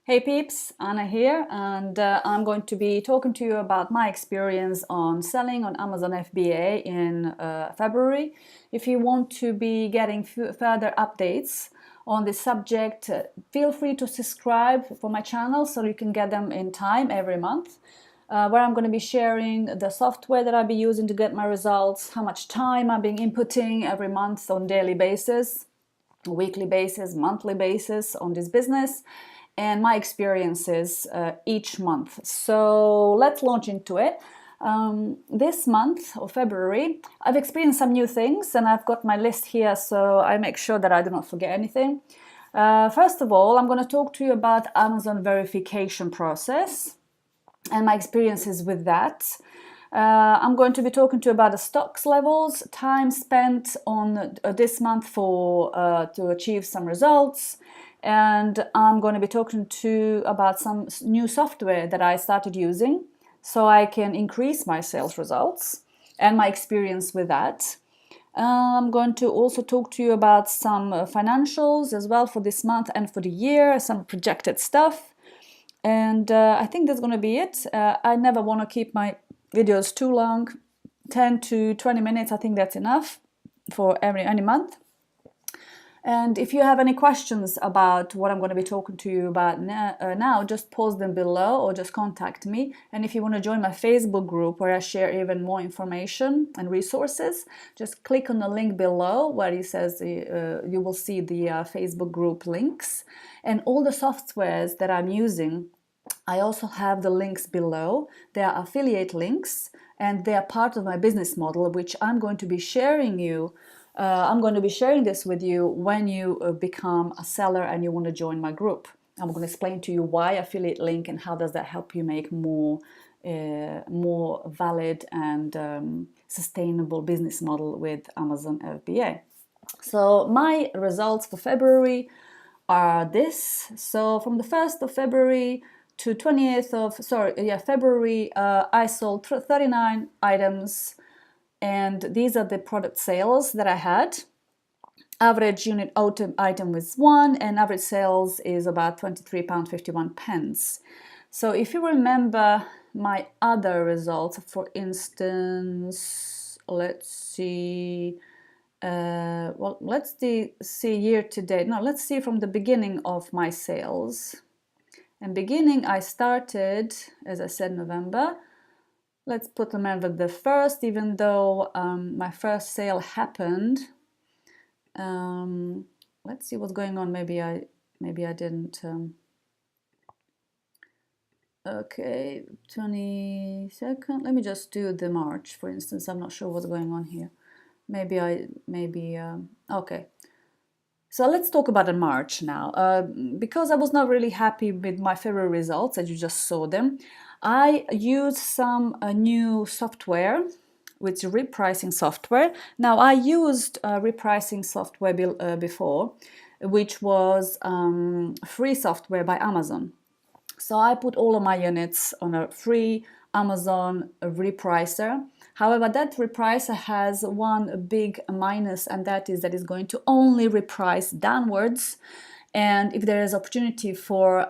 Hey peeps, Anna here, and I'm going to be talking to you about my experience on selling on Amazon FBA in February. If you want to be getting further updates on this subject, feel free to subscribe for my channel so you can get them in time every month, where I'm going to be sharing the software that I'll be using to get my results, how much time I've been inputting every month on daily basis, weekly basis, monthly basis on this business, and my experiences each month. So let's launch into it. This month of February, I've experienced some new things, and I've got my list here so I make sure that I do not forget anything. First of all, I'm going to talk to you about Amazon verification process and my experiences with that. I'm going to be talking to you about the stocks levels, time spent on this month for to achieve some results, and I'm going to be talking to you about some new software that I started using so I can increase my sales results and my experience with that. I'm going to also talk to you about some financials as well for this month and for the year, some projected stuff. And I think that's going to be it. I never want to keep my videos too long. 10 to 20 minutes, I think that's enough for any month. And if you have any questions about what I'm going to be talking to you about now, just post them below or just contact me. And if you want to join my Facebook group where I share even more information and resources, just click on the link below where it says you will see the Facebook group links. And all the softwares that I'm using, I also have the links below. They are affiliate links and they are part of my business model, which I'm going to be sharing you. I'm going to be sharing this with you when you become a seller and you want to join my group. I'm going to explain to you why affiliate link and how does that help you make more valid and sustainable business model with Amazon FBA. So my results for February are this. So from the 1st of February to 20th of February, I sold 39 items. And these are the product sales that I had. Average unit item was 1, and average sales is about £23.51. So if you remember my other results, for instance, let's see, let's see year to date. No, let's see from the beginning of my sales. And beginning, I started, as I said, November. Let's put November the 1st, even though my first sale happened. Let's see what's going on. Maybe I didn't. Okay, 22nd. Let me just do the March, for instance. I'm not sure what's going on here. Okay. So let's talk about the March now. Because I was not really happy with my February results, as you just saw them, I used some new software, which is repricing software. Now, I used repricing software before, which was free software by Amazon. So I put all of my units on a free Amazon repricer. However, that repricer has one big minus, and that is that it's going to only reprice downwards. And if there is opportunity for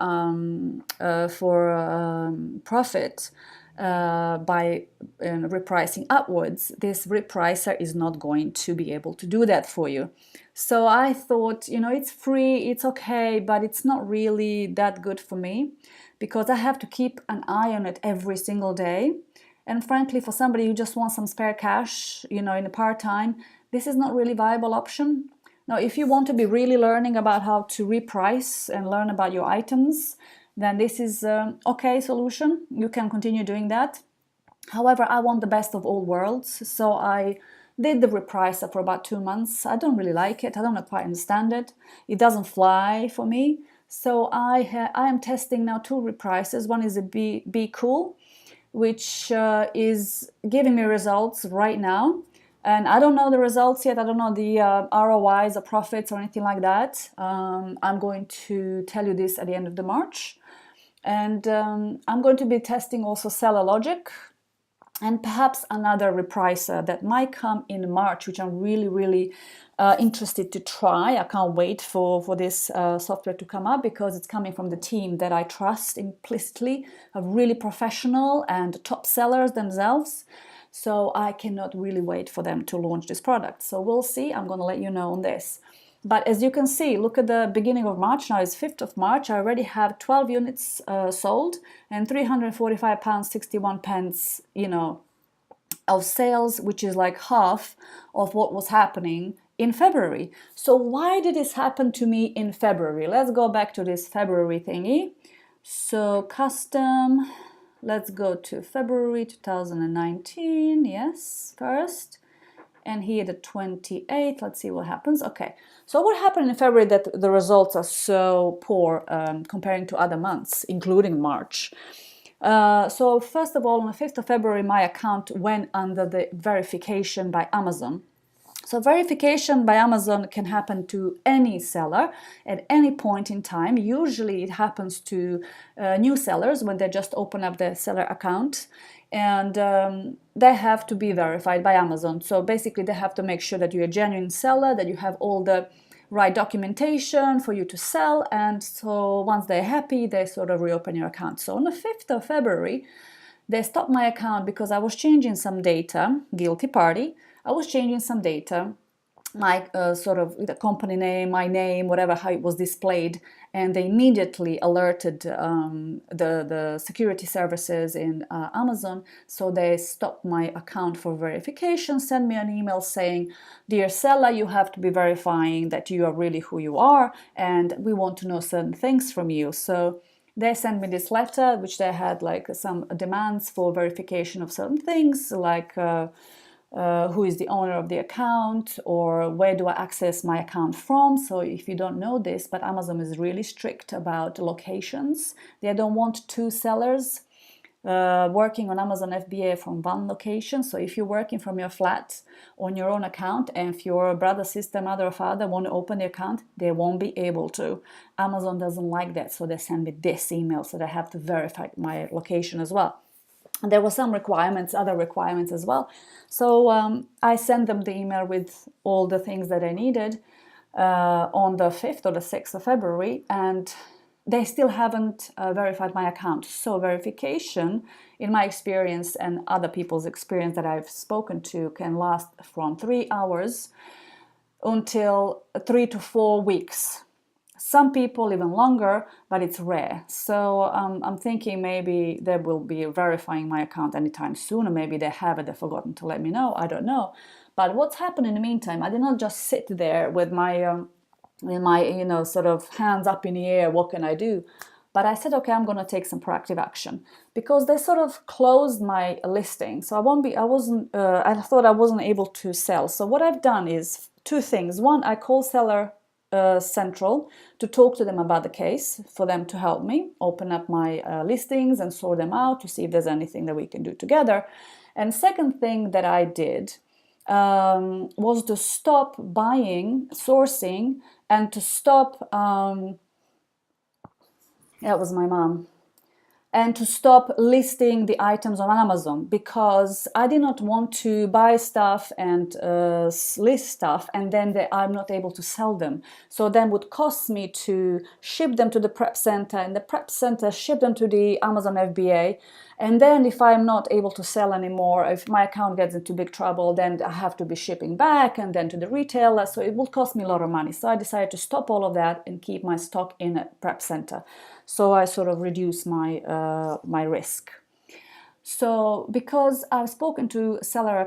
profit by repricing upwards, this repricer is not going to be able to do that for you. So I thought, it's free, it's okay, but it's not really that good for me because I have to keep an eye on it every single day. And frankly, for somebody who just wants some spare cash, in a part-time, this is not really a viable option. Now, if you want to be really learning about how to reprice and learn about your items, then this is an okay solution. You can continue doing that. However, I want the best of all worlds, so I did the repricer for about 2 months. I don't really like it. I don't quite understand it. It doesn't fly for me. So I am testing now 2 repricers. One is a Be Cool, which is giving me results right now. And I don't know the results yet. I don't know the ROIs or profits or anything like that. I'm going to tell you this at the end of the March. And I'm going to be testing also Seller Logic. and perhaps another repricer that might come in March, which I'm really interested to try. I can't wait for this software to come up, because it's coming from the team that I trust implicitly, are really professional and top sellers themselves. So I cannot really wait for them to launch this product. So we'll see. I'm going to let you know on this. But as you can see, look at the beginning of March. Now it's 5th of March. I already have 12 units sold and £345.61, of sales, which is like half of what was happening in February. So why did this happen to me in February? Let's go back to this February thingy. So custom, let's go to February 2019. Yes, first. And here the 28th, let's see what happens. Okay, so what happened in February that the results are so poor comparing to other months, including March? So first of all, on the 5th of February, my account went under the verification by Amazon. So verification by Amazon can happen to any seller at any point in time. Usually it happens to new sellers when they just open up their seller account, and they have to be verified by Amazon. So basically they have to make sure that you're a genuine seller, that you have all the right documentation for you to sell, and so once they're happy, they sort of reopen your account. So on the 5th of February, they stopped my account because I was changing some data, guilty party. I was changing some data, my sort of the company name, my name, whatever, how it was displayed, and they immediately alerted the security services in Amazon. So they stopped my account for verification, sent me an email saying, dear seller, you have to be verifying that you are really who you are, and we want to know certain things from you. So they sent me this letter, which they had like some demands for verification of certain things, like who is the owner of the account, or where do I access my account from. So if you don't know this, but Amazon is really strict about locations. They don't want two sellers working on Amazon FBA from one location. So if you're working from your flat on your own account, and if your brother, sister, mother or father want to open the account, they won't be able to. Amazon doesn't like that, so they send me this email, so they have to verify my location as well. And there were some requirements, other requirements as well. So I sent them the email with all the things that I needed on the 5th or the 6th of February, and they still haven't verified my account. So verification, in my experience and other people's experience that I've spoken to, can last from 3 hours until 3 to 4 weeks. Some people even longer, but it's rare. So I'm thinking maybe they will be verifying my account anytime soon, or maybe they haven't, they've forgotten to let me know, I don't know. But what's happened in the meantime, I did not just sit there with my sort of hands up in the air, what can I do? But I said, okay, I'm going to take some proactive action, because they sort of closed my listing. So I thought I wasn't able to sell. So what I've done is 2 things. One, I call Seller Central to talk to them about the case, for them to help me open up my listings and sort them out to see if there's anything that we can do together. And second thing that I did was to stop buying, sourcing, and to stop, that was my mom, and to stop listing the items on Amazon, because I did not want to buy stuff and list stuff and then I'm not able to sell them. So then would cost me to ship them to the prep center, and the prep center ship them to the Amazon FBA. And then if I'm not able to sell anymore, if my account gets into big trouble, then I have to be shipping back and then to the retailer. So it will cost me a lot of money. So I decided to stop all of that and keep my stock in a prep center. So I sort of reduce my risk. So because I've spoken to seller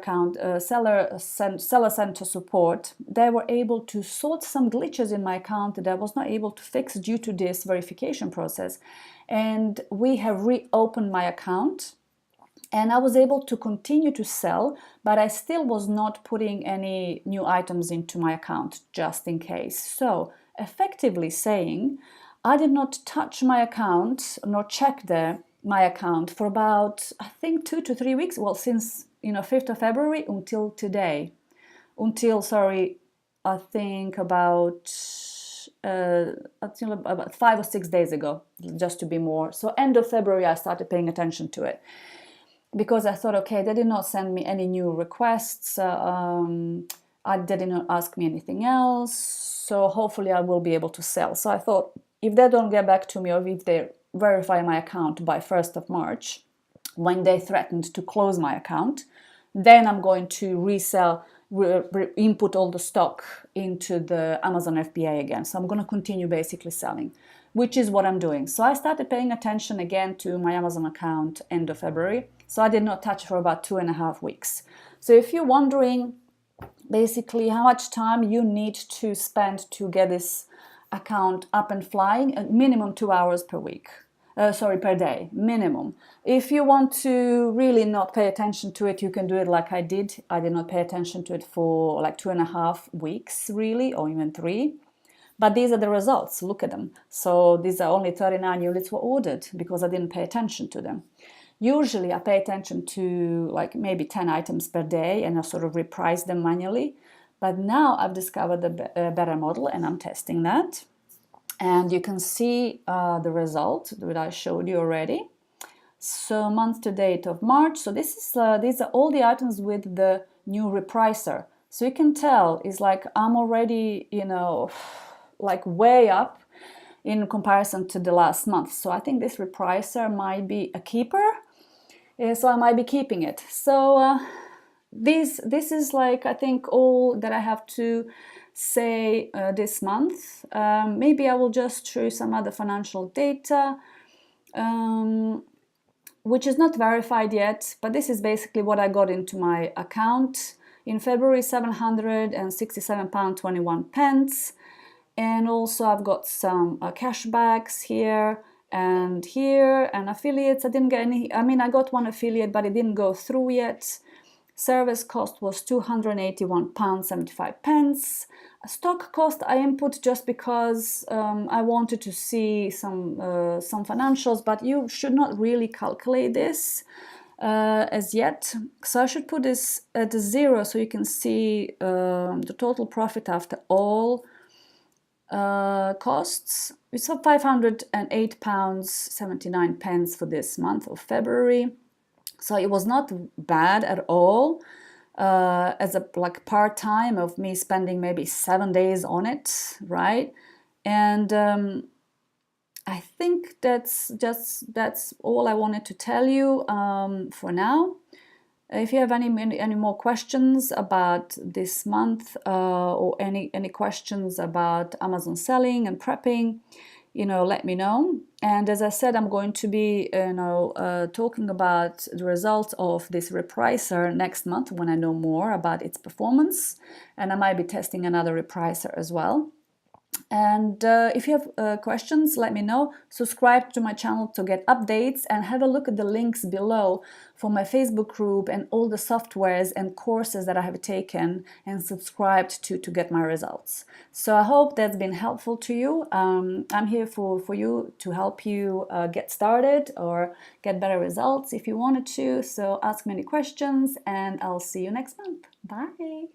center support, they were able to sort some glitches in my account that I was not able to fix due to this verification process. And we have reopened my account, and I was able to continue to sell, but I still was not putting any new items into my account just in case. So effectively saying, I did not touch my account nor check my account for about, I think, 2 to 3 weeks. Well, since 5th of February until today, I think about 5 or 6 days ago, just to be more. So end of February, I started paying attention to it. because I thought, okay, they did not send me any new requests. They did not ask me anything else. So hopefully I will be able to sell. So I thought, if they don't get back to me, or if they verify my account by 1st of March, when they threatened to close my account, then I'm going to resell, input all the stock into the Amazon FBA again. So I'm going to continue basically selling, which is what I'm doing. So I started paying attention again to my Amazon account end of February. So I did not touch for about 2.5 weeks. So if you're wondering basically how much time you need to spend to get this account up and flying, minimum 2 hours per week. Per day, minimum. If you want to really not pay attention to it, you can do it like I did. I did not pay attention to it for like 2.5 weeks, really, or even 3. But these are the results. Look at them. So these are only 39 units were ordered because I didn't pay attention to them. Usually I pay attention to like maybe 10 items per day and I sort of reprice them manually. But now I've discovered a better model and I'm testing that. And you can see the result that I showed you already. So month to date of March. So these are all the items with the new repricer. So you can tell it's like I'm already, like way up in comparison to the last month. So I think this repricer might be a keeper. So I might be keeping it. So this is like, I think, all that I have to say this month. Maybe I will just show you some other financial data, which is not verified yet, but this is basically what I got into my account. In February, £767.21. And also I've got some cashbacks here and affiliates. I didn't get any, I got one affiliate, but it didn't go through yet. Service cost was £281.75. Stock cost I input just because I wanted to see some financials, but you should not really calculate this as yet. So I should put this at 0 so you can see the total profit after all costs. It's £508.79 for this month of February. So it was not bad at all as a part-time of me spending maybe 7 days on it, right? And I think that's all I wanted to tell you for now. If you have any more questions about this month or any questions about Amazon selling and prepping, let me know. And as I said, I'm going to be talking about the results of this repricer next month when I know more about its performance, and I might be testing another repricer as well. And if you have questions, let me know. Subscribe to my channel to get updates and have a look at the links below for my Facebook group and all the softwares and courses that I have taken and subscribed to get my results. So I hope that's been helpful to you. I'm here for you to help you get started or get better results if you wanted to. So ask me any questions and I'll see you next month. Bye!